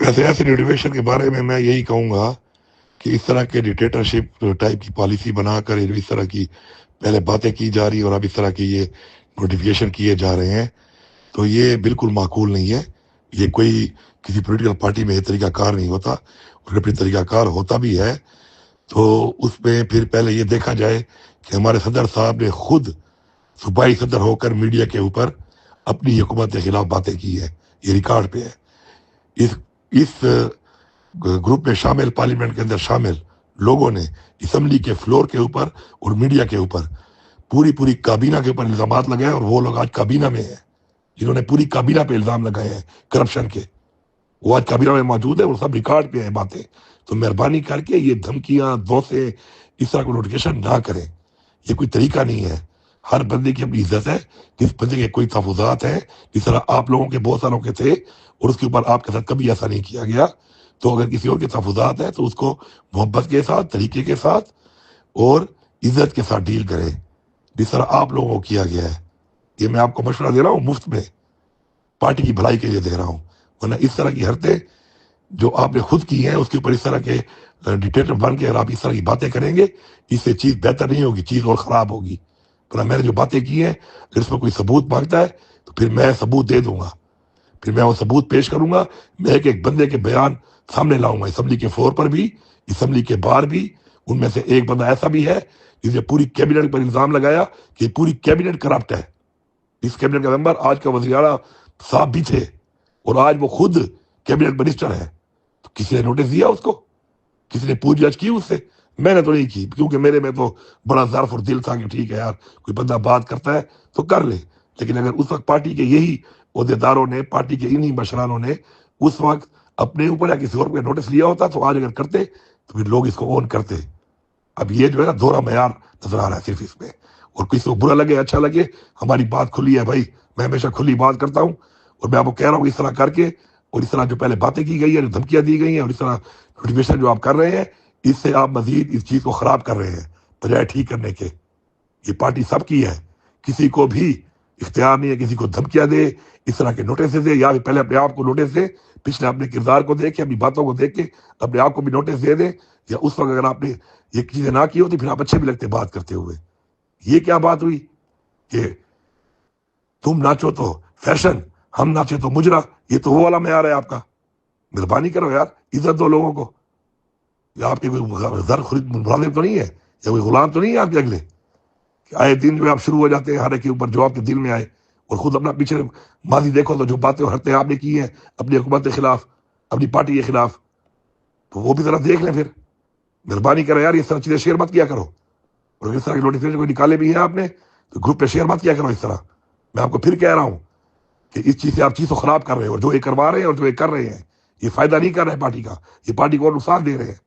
ویسے ایسے نوٹیفیکیشن کے بارے میں یہی کہوں گا کہ اس طرح کے ڈکٹیٹرشپ ٹائپ کی پالیسی بنا کر اس طرح کی پہلے باتیں کی جا رہی اور اب اس طرح کی یہ نوٹیفیکیشن کیے جا رہے ہیں، تو یہ بالکل معقول نہیں ہے. یہ کوئی کسی پولیٹیکل پارٹی میں یہ طریقہ کار نہیں ہوتا، اور اپنی طریقہ کار ہوتا بھی ہے تو اس میں پھر پہلے یہ دیکھا جائے کہ ہمارے صدر صاحب نے خود صوبائی صدر ہو کر میڈیا کے اوپر اپنی حکومت کے خلاف باتیں کی ہے. یہ ریکارڈ پہ ہے. اس گروپ میں شامل، پارلیمنٹ کے اندر شامل لوگوں نے اسمبلی کے فلور کے اوپر اور میڈیا کے اوپر پوری کابینہ کے اوپر الزامات لگائے، اور وہ لوگ آج کابینہ میں ہیں جنہوں نے پوری کابینہ پہ الزام لگائے ہیں کرپشن کے. وہ آج کابینہ میں موجود ہے، وہ سب ریکارڈ پہ ہیں باتیں. تو مہربانی کر کے یہ دھمکیاں دوسے اس طرح کو نوٹیفیکیشن نہ کریں. یہ کوئی طریقہ نہیں ہے. ہر بندے کی اپنی عزت ہے. جس بندے کے کوئی تحفظات ہیں، جس طرح آپ لوگوں کے بہت ساروں کے تھے اور اس کے اوپر آپ کے ساتھ کبھی ایسا نہیں کیا گیا، تو اگر کسی اور کے تحفظات ہیں تو اس کو محبت کے ساتھ، طریقے کے ساتھ اور عزت کے ساتھ ڈیل کریں، جس طرح آپ لوگوں کو کیا گیا ہے. یہ میں آپ کو مشورہ دے رہا ہوں، مفت میں پارٹی کی بھلائی کے لیے دے رہا ہوں. ورنہ اس طرح کی حرکتیں جو آپ نے خود کی ہیں، اس کے اوپر اس طرح کے ڈکٹیٹر بن کے اگر آپ اس طرح کی باتیں کریں گے، اس سے چیز بہتر نہیں ہوگی، چیز اور خراب ہوگی. پر میں نے جو باتیں کی ہیں، اگر اس میں کوئی ثبوت مانگتا ہے تو پھر میں ثبوت دے دوں گا، پھر میں وہ ثبوت پیش کروں گا. میں ایک بندے کے بیان سامنے لاؤں گا، اسمبلی کے فلور پر بھی، اسمبلی کے باہر بھی. ان میں سے ایک بندہ ایسا بھی ہے جس نے پوری کیبنٹ پر الزام لگایا کہ پوری کیبنٹ کرپٹ ہے. اس کیبنٹ کا ممبر آج کا وزیر اعلیٰ صاحب بھی تھے، اور آج وہ خود کیبنٹ منسٹر ہے. تو کسی نے نوٹس دیا اس کو؟ کسی نے پوچھ گچھ کی اس سے؟ میں نے تو نہیں کی، کیونکہ میرے میں تو بڑا ظرف اور دل تھا کہ ٹھیک ہے یار، کوئی بندہ بات کرتا ہے تو کر لے. لیکن اگر اس وقت پارٹی کے یہی عہدیداروں نے، پارٹی کے انہی مشرانوں نے اس وقت اپنے اوپر یا کسی اور پہ نوٹس لیا ہوتا تو آج اگر کرتے تو پھر لوگ اس کو اون کرتے. اب یہ جو ہے نا دوہرا معیار نظر آ رہا ہے صرف اس میں. اور کسی کو برا لگے اچھا لگے، ہماری بات کھلی ہے بھائی. میں ہمیشہ کھلی بات کرتا ہوں، اور میں آپ کو کہہ رہا ہوں اس طرح کر کے، اور اس طرح جو پہلے باتیں کی گئی ہیں، جو دھمکیاں دی گئی ہیں، اور اس طرح نوٹیفیکیشن جو آپ کر رہے ہیں، اس سے آپ مزید اس چیز کو خراب کر رہے ہیں بجائے ٹھیک کرنے کے. یہ پارٹی سب کی ہے، کسی کو بھی اختیار نہیں ہے کسی کو دھمکیاں دے، اس طرح کے نوٹس دے. یا پہلے اپنے آپ کو نوٹس دے، پچھلے اپنے کردار کو دیکھ کے، اپنی باتوں کو دیکھ کے اپنے آپ کو بھی نوٹس دے دے. یا اس وقت اگر آپ نے یہ چیزیں نہ کی ہوتی پھر آپ اچھے بھی لگتے بات کرتے ہوئے. یہ کیا بات ہوئی کہ تم ناچو تو فیشن، ہم ناچے تو مجرا؟ یہ تو وہ والا معیار ہے آپ کا. مہربانی کرو یار، عزت دو لوگوں کو. یا آپ کے کوئی زر خرید ملازم تو نہیں ہے، یا کوئی غلام تو نہیں ہے آپ کے اگلے کہ آئے دن جو آپ شروع ہو جاتے ہیں ہر ایک کے اوپر جو آپ کے دل میں آئے. اور خود اپنا پیچھے ماضی دیکھو تو جو باتیں اور حرکتیں آپ نے کی ہیں اپنی حکومت کے خلاف، اپنی پارٹی کے خلاف، تو وہ بھی ذرا دیکھ لیں. پھر مہربانی کرو یار، اس طرح چیزیں شیئر مت کیا کرو. اور اس طرح کی نوٹیفیکیشن کو نکالے بھی ہیں آپ نے تو گروپ پہ شیئر مت کیا کرو اس طرح. میں آپ کو پھر کہہ رہا ہوں کہ اس چیز سے آپ چیز کو خراب کر رہے ہیں، اور جو یہ کروا رہے ہیں اور جو یہ کر رہے ہیں یہ فائدہ نہیں کر رہے ہیں پارٹی کا، یہ پارٹی کو اور نقصان دے رہے ہیں.